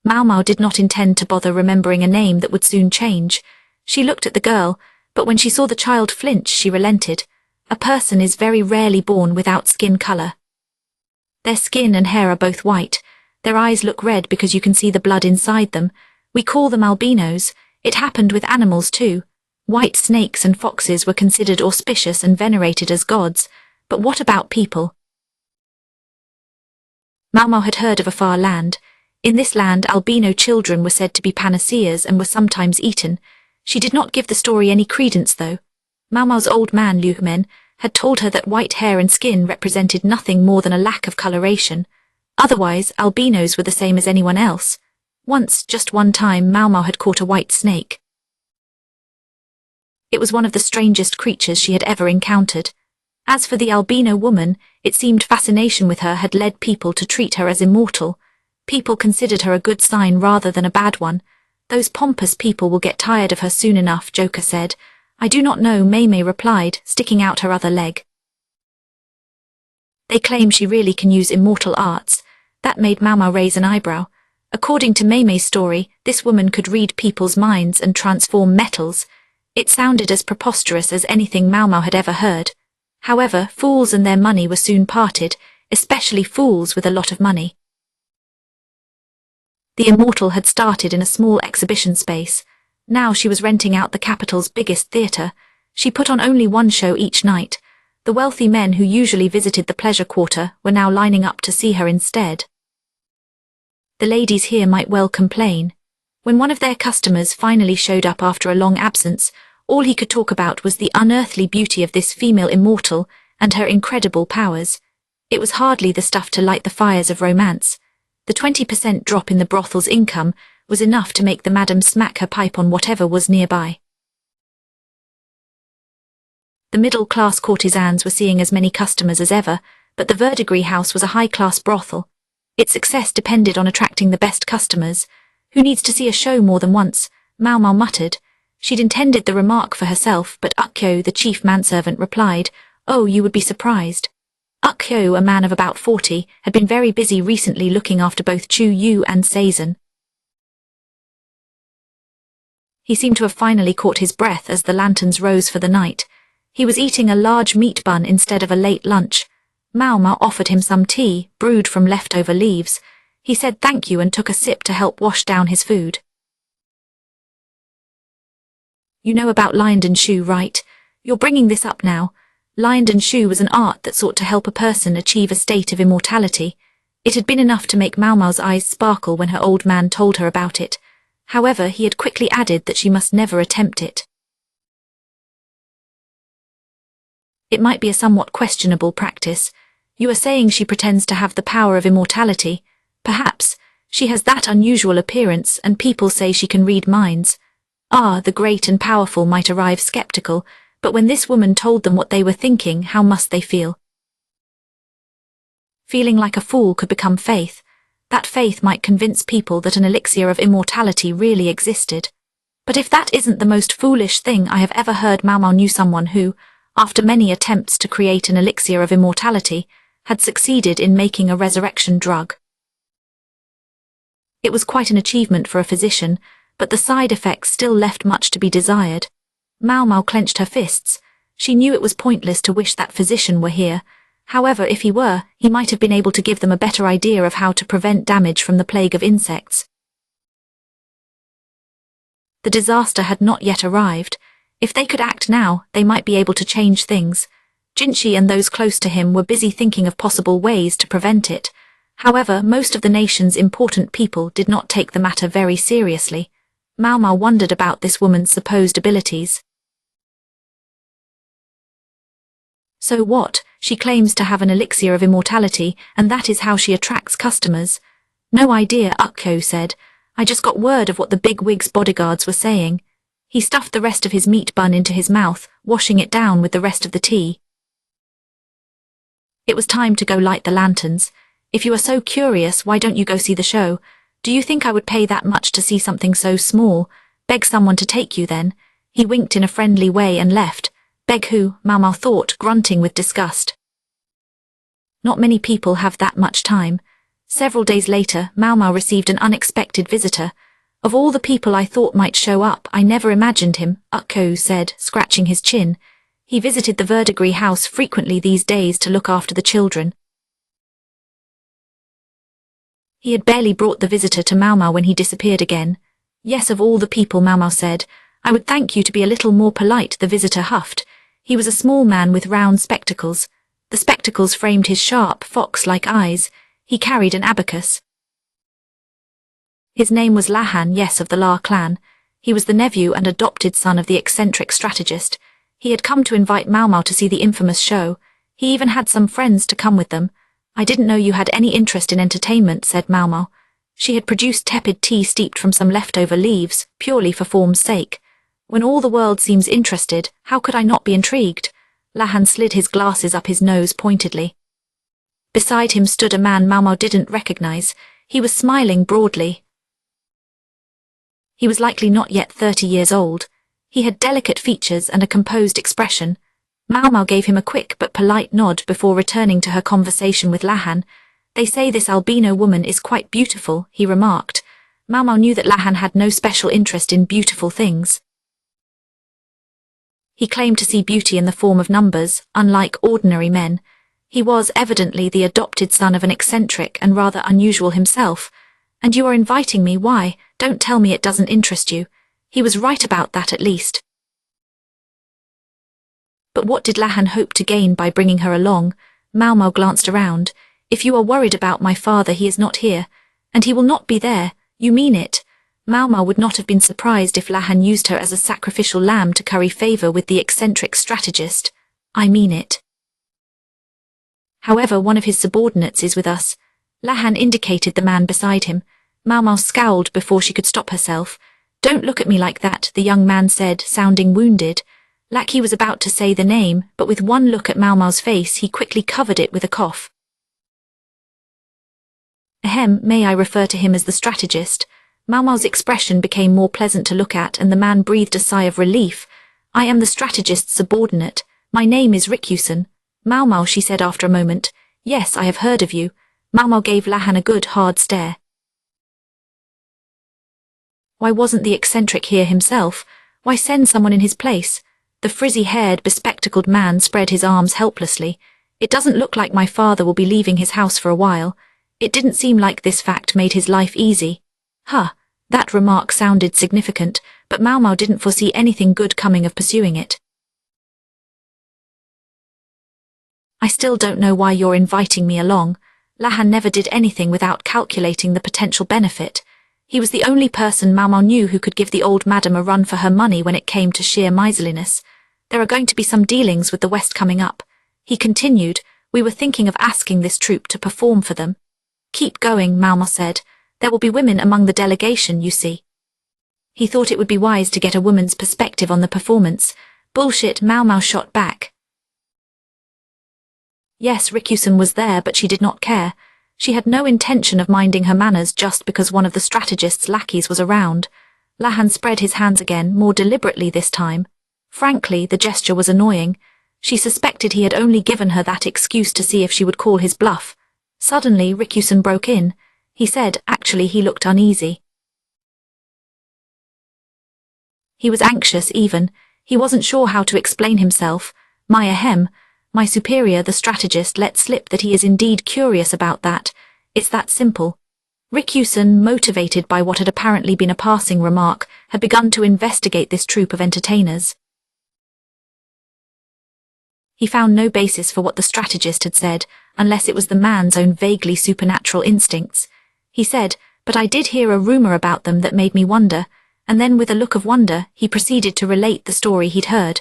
Maomao did not intend to bother remembering a name that would soon change. She looked at the girl, but when she saw the child flinch, she relented. A person is very rarely born without skin color. Their skin and hair are both white. Their eyes look red because you can see the blood inside them. We call them albinos. It happened with animals too. White snakes and foxes were considered auspicious and venerated as gods. But what about people? Maomao had heard of a far land. In this land, albino children were said to be panaceas and were sometimes eaten. She did not give the story any credence, though. Maomao's old man, Liu Men, had told her that white hair and skin represented nothing more than a lack of coloration. Otherwise, albinos were the same as anyone else. Once, just one time, Maomao had caught a white snake. It was one of the strangest creatures she had ever encountered. As for the albino woman, it seemed fascination with her had led people to treat her as immortal. People considered her a good sign rather than a bad one. Those pompous people will get tired of her soon enough, Joker said. I do not know, Maomao replied, sticking out her other leg. They claim she really can use immortal arts. That made Maomao raise an eyebrow. According to Maomao's story, this woman could read people's minds and transform metals. It sounded as preposterous as anything Maomao had ever heard. However, fools and their money were soon parted, especially fools with a lot of money. The immortal had started in a small exhibition space. Now she was renting out the capital's biggest theatre. She put on only one show each night. The wealthy men who usually visited the pleasure quarter were now lining up to see her instead. The ladies here might well complain. When one of their customers finally showed up after a long absence, all he could talk about was the unearthly beauty of this female immortal and her incredible powers. It was hardly the stuff to light the fires of romance. The 20% drop in the brothel's income was enough to make the madam smack her pipe on whatever was nearby. The middle-class courtesans were seeing as many customers as ever, but the Verdigris house was a high-class brothel. Its success depended on attracting the best customers. Who needs to see a show more than once? Maomao muttered. She'd intended the remark for herself, but Ukyo, the chief manservant, replied, "Oh, you would be surprised." Ukyo, a man of about 40, had been very busy recently looking after both Chu Yu and Seizan. He seemed to have finally caught his breath as the lanterns rose for the night. He was eating a large meat bun instead of a late lunch. Maomao offered him some tea, brewed from leftover leaves. He said thank you and took a sip to help wash down his food. You know about Lion Shu, right? You're bringing this up now. Lion Shu was an art that sought to help a person achieve a state of immortality. It had been enough to make Maomao's eyes sparkle when her old man told her about it. However, he had quickly added that she must never attempt it. It might be a somewhat questionable practice. You are saying she pretends to have the power of immortality. Perhaps. She has that unusual appearance, and people say she can read minds. The great and powerful might arrive skeptical, but when this woman told them what they were thinking, how must they feel? Feeling like a fool could become faith. That faith might convince people that an elixir of immortality really existed. But if that isn't the most foolish thing I have ever heard, Maomao knew someone who, after many attempts to create an elixir of immortality, had succeeded in making a resurrection drug. It was quite an achievement for a physician, but the side effects still left much to be desired. Maomao clenched her fists. She knew it was pointless to wish that physician were here. However, if he were, he might have been able to give them a better idea of how to prevent damage from the plague of insects. The disaster had not yet arrived. If they could act now, they might be able to change things. Jinshi and those close to him were busy thinking of possible ways to prevent it. However, most of the nation's important people did not take the matter very seriously. Maomao wondered about this woman's supposed abilities. So what? She claims to have an elixir of immortality, and that is how she attracts customers. No idea, Ukyo said. I just got word of what the big wig's bodyguards were saying. He stuffed the rest of his meat bun into his mouth, washing it down with the rest of the tea. It was time to go light the lanterns. If you are so curious, why don't you go see the show? Do you think I would pay that much to see something so small? Beg someone to take you then. He winked in a friendly way and left. Beg who? Maomao thought, grunting with disgust. Not many people have that much time. Several days later, Maomao received an unexpected visitor. Of all the people I thought might show up, I never imagined him, Ukko said, scratching his chin. He visited the verdigris house frequently these days to look after the children. He had barely brought the visitor to Maomao when he disappeared again. Yes, of all the people, Maomao said. I would thank you to be a little more polite, the visitor huffed. He was a small man with round spectacles. The spectacles framed his sharp, fox-like eyes. He carried an abacus. His name was Lahan, yes, of the La clan. He was the nephew and adopted son of the eccentric strategist. He had come to invite Maomao to see the infamous show. He even had some friends to come with them. I didn't know you had any interest in entertainment, said Maomao. She had produced tepid tea steeped from some leftover leaves, purely for form's sake. When all the world seems interested, how could I not be intrigued? Lahan slid his glasses up his nose pointedly. Beside him stood a man Maomao didn't recognize. He was smiling broadly. He was likely not yet 30 years old. He had delicate features and a composed expression. Maomao gave him a quick but polite nod before returning to her conversation with Lahan. They say this albino woman is quite beautiful, he remarked. Maomao knew that Lahan had no special interest in beautiful things. He claimed to see beauty in the form of numbers, unlike ordinary men. He was evidently the adopted son of an eccentric and rather unusual himself. And you are inviting me, why? Don't tell me it doesn't interest you. He was right about that at least. But what did Lahan hope to gain by bringing her along? Maomao glanced around. If you are worried about my father, he is not here. And he will not be there. You mean it? Maomao would not have been surprised if Lahan used her as a sacrificial lamb to curry favor with the eccentric strategist. I mean it. However, one of his subordinates is with us. Lahan indicated the man beside him. Maomao scowled before she could stop herself. Don't look at me like that, the young man said, sounding wounded. Lackey was about to say the name, but with one look at Maomao's face he quickly covered it with a cough. Ahem, may I refer to him as the strategist? Maomao's expression became more pleasant to look at and the man breathed a sigh of relief. I am the strategist's subordinate. My name is Rikyusen. Maomao, she said after a moment. Yes, I have heard of you. Maomao gave Lahan a good hard stare. Why wasn't the eccentric here himself? Why send someone in his place? The frizzy-haired, bespectacled man spread his arms helplessly. It doesn't look like my father will be leaving his house for a while. It didn't seem like this fact made his life easy. That remark sounded significant, but Maomao didn't foresee anything good coming of pursuing it. I still don't know why you're inviting me along. Lahan never did anything without calculating the potential benefit. He was the only person Maomao knew who could give the old madam a run for her money when it came to sheer miserliness. There are going to be some dealings with the West coming up. He continued, we were thinking of asking this troupe to perform for them. Keep going, Maomao said. There will be women among the delegation, you see. He thought it would be wise to get a woman's perspective on the performance. Bullshit, Maomao shot back. Yes, Rikyusen was there, but she did not care. She had no intention of minding her manners just because one of the strategist's lackeys was around. Lahan spread his hands again, more deliberately this time. Frankly, the gesture was annoying. She suspected he had only given her that excuse to see if she would call his bluff. Suddenly, Rikyusen broke in. He said, actually, he looked uneasy. He was anxious, even. He wasn't sure how to explain himself. My superior, the strategist, let slip that he is indeed curious about that. It's that simple. Rikyusen, motivated by what had apparently been a passing remark, had begun to investigate this troupe of entertainers. He found no basis for what the strategist had said, unless it was the man's own vaguely supernatural instincts. He said, but I did hear a rumor about them that made me wonder, and then with a look of wonder, he proceeded to relate the story he'd heard.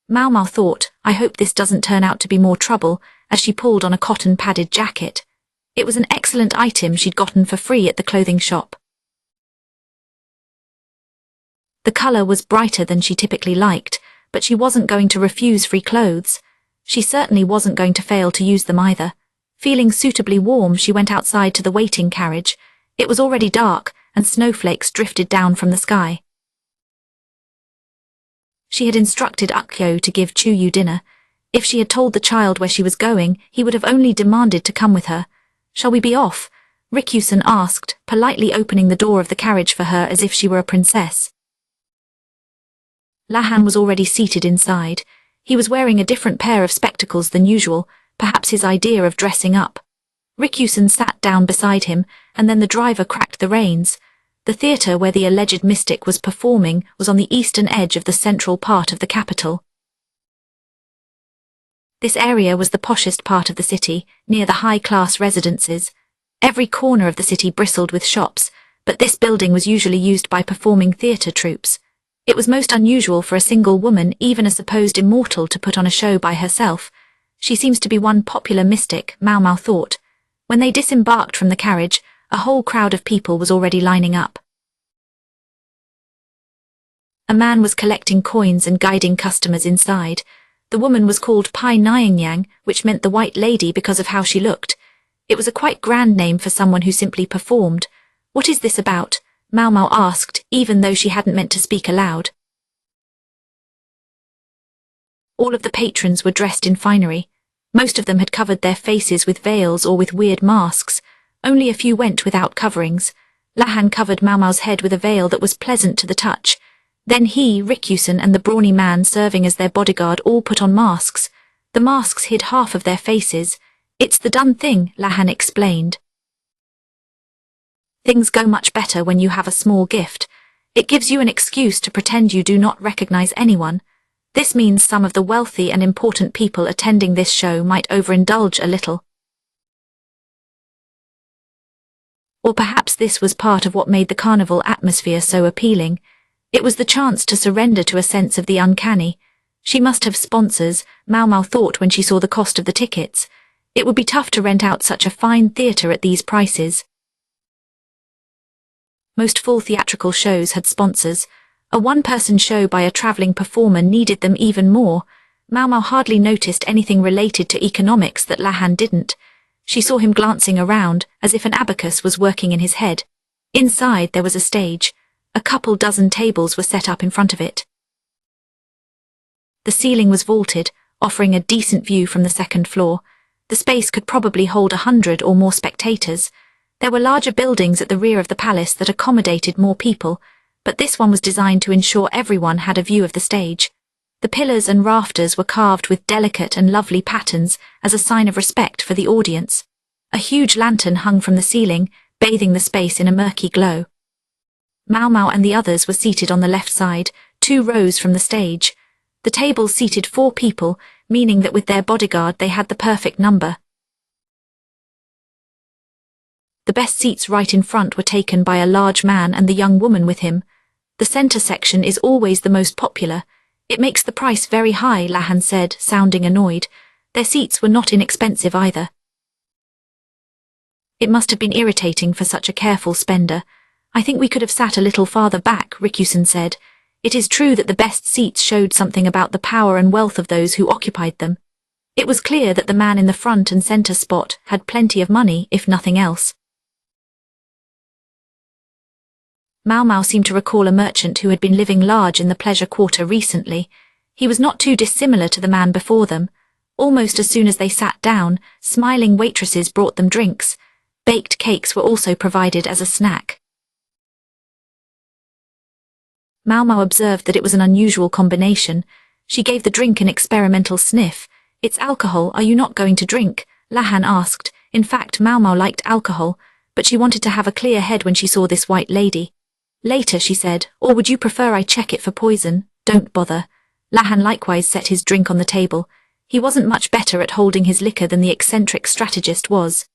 Maomao thought, I hope this doesn't turn out to be more trouble, as she pulled on a cotton-padded jacket. It was an excellent item she'd gotten for free at the clothing shop. The colour was brighter than she typically liked, but she wasn't going to refuse free clothes. She certainly wasn't going to fail to use them either. Feeling suitably warm, she went outside to the waiting carriage. It was already dark, and snowflakes drifted down from the sky. She had instructed Ukyo to give Chuyu dinner. If she had told the child where she was going, he would have only demanded to come with her. Shall we be off? Rikyusen asked, politely opening the door of the carriage for her as if she were a princess. Lahan was already seated inside. He was wearing a different pair of spectacles than usual, perhaps his idea of dressing up. Rikyusen sat down beside him, and then the driver cracked the reins. The theatre where the alleged mystic was performing was on the eastern edge of the central part of the capital. This area was the poshest part of the city, near the high-class residences. Every corner of the city bristled with shops, but this building was usually used by performing theatre troupes. It was most unusual for a single woman, even a supposed immortal, to put on a show by herself. She seems to be one popular mystic, Maomao thought. When they disembarked from the carriage, a whole crowd of people was already lining up. A man was collecting coins and guiding customers inside. The woman was called Pai Nyingyang, which meant the White Lady because of how she looked. It was a quite grand name for someone who simply performed. "What is this about?" Maomao asked, even though she hadn't meant to speak aloud. All of the patrons were dressed in finery. Most of them had covered their faces with veils or with weird masks. Only a few went without coverings. Lahan covered Maomao's head with a veil that was pleasant to the touch. Then he, Rikyusen, and the brawny man serving as their bodyguard all put on masks. The masks hid half of their faces. "It's the done thing," Lahan explained. "Things go much better when you have a small gift. It gives you an excuse to pretend you do not recognize anyone. This means some of the wealthy and important people attending this show might overindulge a little. Or perhaps this was part of what made the carnival atmosphere so appealing. It was the chance to surrender to a sense of the uncanny. She must have sponsors, Maomao thought when she saw the cost of the tickets. It would be tough to rent out such a fine theatre at these prices. Most full theatrical shows had sponsors. A one-person show by a travelling performer needed them even more. Maomao hardly noticed anything related to economics that Lahan didn't. She saw him glancing around, as if an abacus was working in his head. Inside there was a stage. A couple dozen tables were set up in front of it. The ceiling was vaulted, offering a decent view from the second floor. The space could probably hold 100 or more spectators. There were larger buildings at the rear of the palace that accommodated more people, but this one was designed to ensure everyone had a view of the stage. The pillars and rafters were carved with delicate and lovely patterns as a sign of respect for the audience. A huge lantern hung from the ceiling, bathing the space in a murky glow. Maomao and the others were seated on the left side, 2 rows from the stage. The tables seated 4 people, meaning that with their bodyguard they had the perfect number. The best seats right in front were taken by a large man and the young woman with him. The center section is always the most popular. "It makes the price very high," Lahan said, sounding annoyed. Their seats were not inexpensive either. "It must have been irritating for such a careful spender. I think we could have sat a little farther back," Rikyusen said. It is true that the best seats showed something about the power and wealth of those who occupied them. It was clear that the man in the front and center spot had plenty of money, if nothing else. Maomao seemed to recall a merchant who had been living large in the pleasure quarter recently. He was not too dissimilar to the man before them. Almost as soon as they sat down, smiling waitresses brought them drinks. Baked cakes were also provided as a snack. Maomao observed that it was an unusual combination. She gave the drink an experimental sniff. "It's alcohol, are you not going to drink?" Lahan asked. In fact, Maomao liked alcohol, but she wanted to have a clear head when she saw this white lady. "Later," she said, "or would you prefer I check it for poison?" "Don't bother." Lahan likewise set his drink on the table. He wasn't much better at holding his liquor than the eccentric strategist was.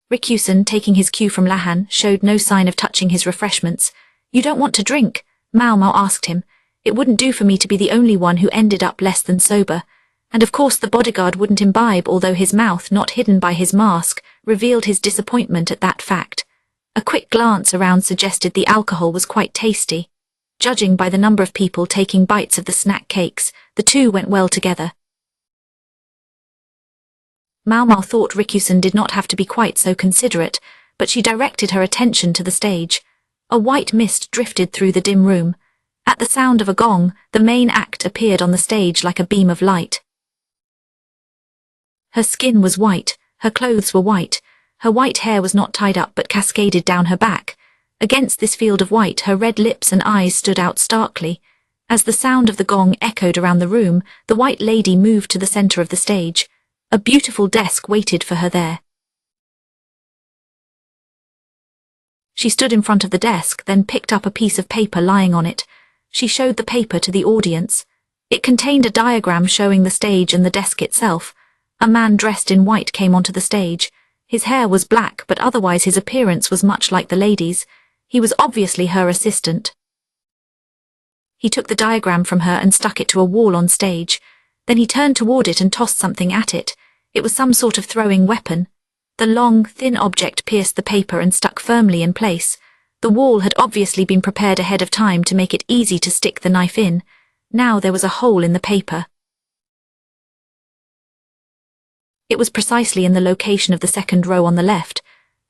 Rikyusen, taking his cue from Lahan, showed no sign of touching his refreshments. "You don't want to drink?" Maomao asked him. It wouldn't do for me to be the only one who ended up less than sober. And of course the bodyguard wouldn't imbibe, although his mouth, not hidden by his mask, revealed his disappointment at that fact. A quick glance around suggested the alcohol was quite tasty. Judging by the number of people taking bites of the snack cakes, the two went well together. Maomao thought Rikyusen did not have to be quite so considerate, but she directed her attention to the stage. A white mist drifted through the dim room. At the sound of a gong, the main act appeared on the stage like a beam of light. Her skin was white, Her clothes were white. Her white hair was not tied up but cascaded down her back. Against this field of white, her red lips and eyes stood out starkly. As the sound of the gong echoed around the room, the white lady moved to the center of the stage. A beautiful desk waited for her there. She stood in front of the desk, then picked up a piece of paper lying on it. She showed the paper to the audience. It contained a diagram showing the stage and the desk itself. A man dressed in white came onto the stage. His hair was black, but otherwise his appearance was much like the lady's. He was obviously her assistant. He took the diagram from her and stuck it to a wall on stage. Then he turned toward it and tossed something at it. It was some sort of throwing weapon. The long, thin object pierced the paper and stuck firmly in place. The wall had obviously been prepared ahead of time to make it easy to stick the knife in. Now there was a hole in the paper. It was precisely in the location of the second row on the left.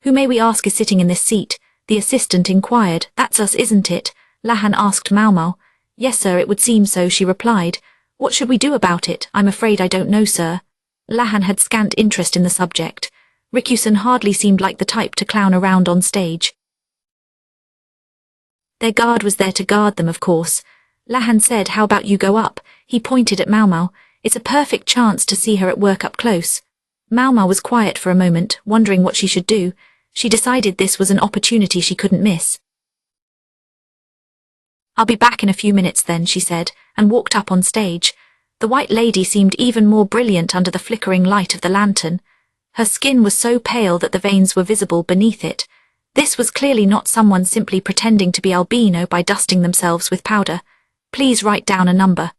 "Who may we ask is sitting in this seat?" the assistant inquired. "That's us, isn't it?" Lahan asked Maomao. "Yes, sir, it would seem so," she replied. "What should we do about it?" "I'm afraid I don't know, sir." Lahan had scant interest in the subject. Rikusen hardly seemed like the type to clown around on stage. Their guard was there to guard them, of course. Lahan said, "How about you go up?" He pointed at Maomao. "It's a perfect chance to see her at work up close." Maomao was quiet for a moment, wondering what she should do. She decided this was an opportunity she couldn't miss. "I'll be back in a few minutes then," she said, and walked up on stage. The white lady seemed even more brilliant under the flickering light of the lantern. Her skin was so pale that the veins were visible beneath it. This was clearly not someone simply pretending to be albino by dusting themselves with powder. "Please write down a number."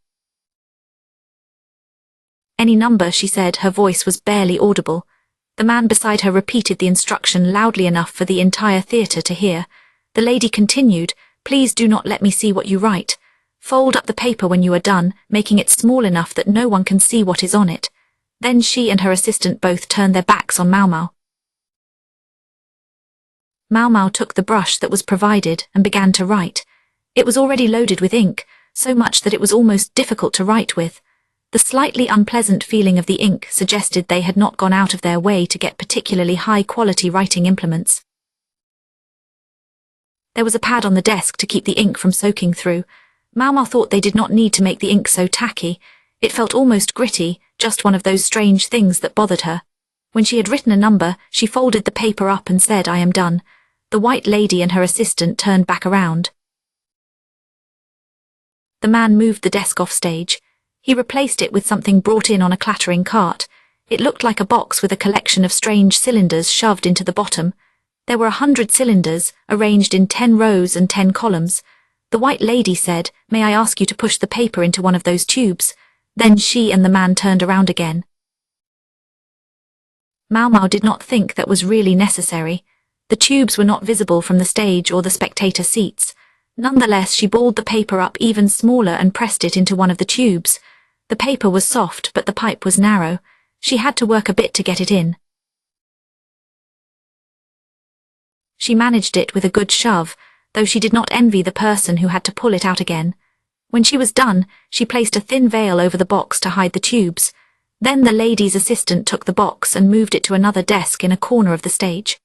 "Any number," she said. Her voice was barely audible. The man beside her repeated the instruction loudly enough for the entire theatre to hear. The lady continued, "Please do not let me see what you write. Fold up the paper when you are done, making it small enough that no one can see what is on it." Then she and her assistant both turned their backs on Maomao. Maomao took the brush that was provided and began to write. It was already loaded with ink, so much that it was almost difficult to write with. The slightly unpleasant feeling of the ink suggested they had not gone out of their way to get particularly high-quality writing implements. There was a pad on the desk to keep the ink from soaking through. Maomao thought they did not need to make the ink so tacky. It felt almost gritty, just one of those strange things that bothered her. When she had written a number, she folded the paper up and said, "I am done." The white lady and her assistant turned back around. The man moved the desk off stage. He replaced it with something brought in on a clattering cart. It looked like a box with a collection of strange cylinders shoved into the bottom. There were 100 cylinders, arranged in 10 rows and 10 columns. The white lady said, "May I ask you to push the paper into one of those tubes?" Then she and the man turned around again. Maomao did not think that was really necessary. The tubes were not visible from the stage or the spectator seats. Nonetheless, she balled the paper up even smaller and pressed it into one of the tubes. The paper was soft, but the pipe was narrow. She had to work a bit to get it in. She managed it with a good shove, though she did not envy the person who had to pull it out again. When she was done, she placed a thin veil over the box to hide the tubes. Then the lady's assistant took the box and moved it to another desk in a corner of the stage.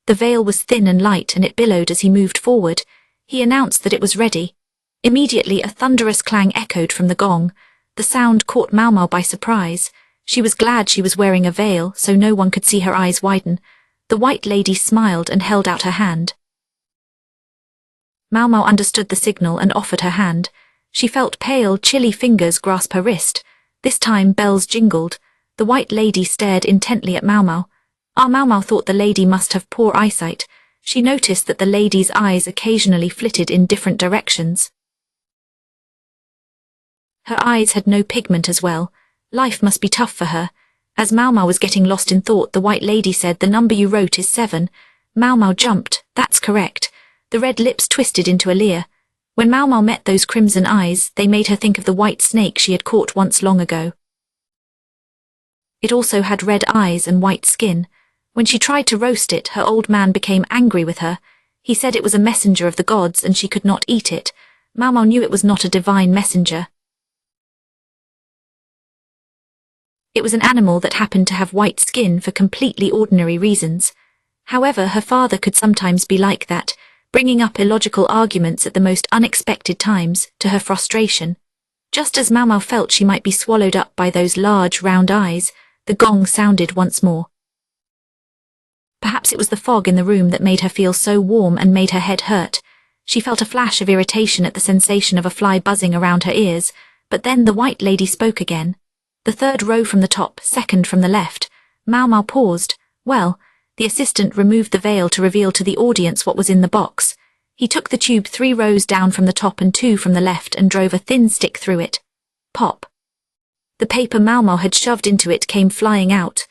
The veil was thin and light, and it billowed as he moved forward. He announced that it was ready. Immediately a thunderous clang echoed from the gong. The sound caught Maomao by surprise. She was glad she was wearing a veil, so no one could see her eyes widen. The white lady smiled and held out her hand. Maomao understood the signal and offered her hand. She felt pale, chilly fingers grasp her wrist. This time bells jingled. The white lady stared intently at Maomao. Maomao thought the lady must have poor eyesight. She noticed that the lady's eyes occasionally flitted in different directions. Her eyes had no pigment as well. Life must be tough for her. As Maomao was getting lost in thought, the white lady said, "The number you wrote is 7. Maomao jumped. "That's correct." The red lips twisted into a leer. When Maomao met those crimson eyes, they made her think of the white snake she had caught once long ago. It also had red eyes and white skin. When she tried to roast it, her old man became angry with her. He said it was a messenger of the gods and she could not eat it. Maomao knew it was not a divine messenger. It was an animal that happened to have white skin for completely ordinary reasons. However, her father could sometimes be like that, bringing up illogical arguments at the most unexpected times, to her frustration. Just as Maomao felt she might be swallowed up by those large, round eyes, the gong sounded once more. Perhaps it was the fog in the room that made her feel so warm and made her head hurt. She felt a flash of irritation at the sensation of a fly buzzing around her ears, but then the white lady spoke again. The third row from the top, second from the left. Maomao paused. Well, the assistant removed the veil to reveal to the audience what was in the box. He took the tube 3 rows down from the top and 2 from the left and drove a thin stick through it. Pop. The paper Maomao had shoved into it came flying out.